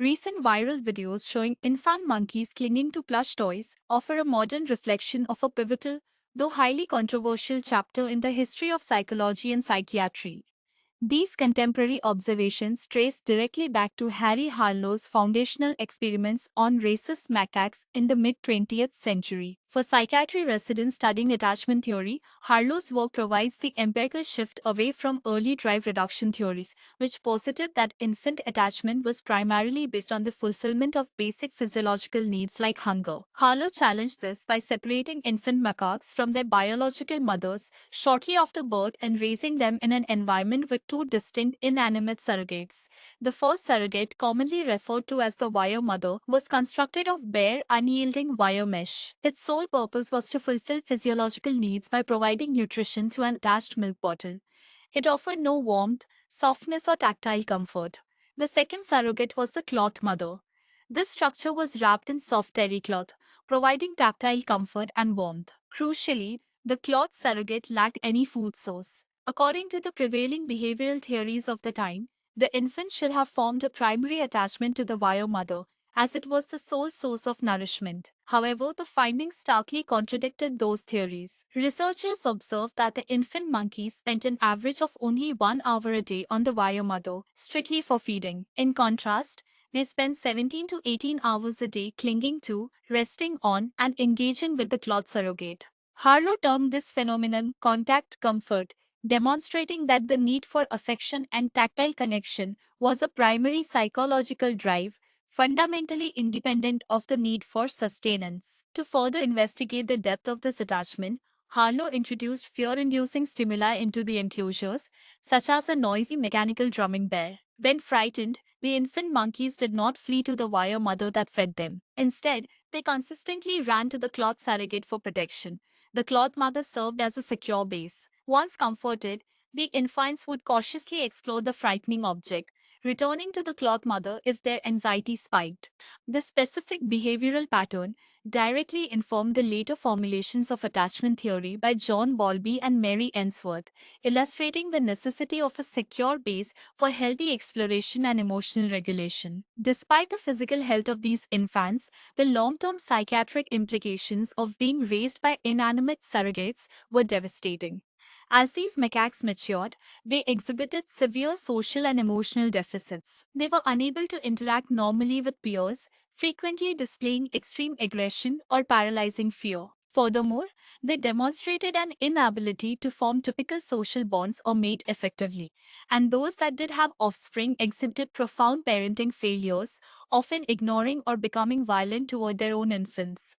Recent viral videos showing infant monkeys clinging to plush toys offer a modern reflection of a pivotal, though highly controversial chapter in the history of psychology and psychiatry. These contemporary observations trace directly back to Harry Harlow's foundational experiments on rhesus macaques in the mid 20th century. For psychiatry residents studying attachment theory, Harlow's work provides the empirical shift away from early drive reduction theories, which posited that infant attachment was primarily based on the fulfillment of basic physiological needs like hunger. Harlow challenged this by separating infant macaques from their biological mothers shortly after birth and raising them in an environment with two distinct inanimate surrogates. The first surrogate, commonly referred to as the wire mother, was constructed of bare, unyielding wire mesh. Its sole purpose was to fulfill physiological needs by providing nutrition through an attached milk bottle. It offered no warmth, softness, or tactile comfort. The second surrogate was the cloth mother. This structure was wrapped in soft terry cloth, providing tactile comfort and warmth. Crucially, the cloth surrogate lacked any food source. According to the prevailing behavioral theories of the time, the infant should have formed a primary attachment to the wire mother, as it was the sole source of nourishment. However, the findings starkly contradicted those theories. Researchers observed that the infant monkeys spent an average of only 1 hour a day on the wire mother, strictly for feeding. In contrast, they spend 17 to 18 hours a day clinging to, resting on, and engaging with the cloth surrogate. Harlow termed this phenomenon contact comfort, demonstrating that the need for affection and tactile connection was a primary psychological drive, fundamentally independent of the need for sustenance. To further investigate the depth of this attachment, Harlow introduced fear-inducing stimuli into the enclosures, such as a noisy mechanical drumming bear. When frightened, the infant monkeys did not flee to the wire mother that fed them. Instead, they consistently ran to the cloth surrogate for protection. The cloth mother served as a secure base. Once comforted, the infants would cautiously explore the frightening object, returning to the cloth mother if their anxiety spiked. This specific behavioral pattern directly informed the later formulations of attachment theory by John Bowlby and Mary Ainsworth, illustrating the necessity of a secure base for healthy exploration and emotional regulation. Despite the physical health of these infants, the long-term psychiatric implications of being raised by inanimate surrogates were devastating. As these macaques matured, they exhibited severe social and emotional deficits. They were unable to interact normally with peers, frequently displaying extreme aggression or paralyzing fear. Furthermore, they demonstrated an inability to form typical social bonds or mate effectively, and those that did have offspring exhibited profound parenting failures, often ignoring or becoming violent toward their own infants.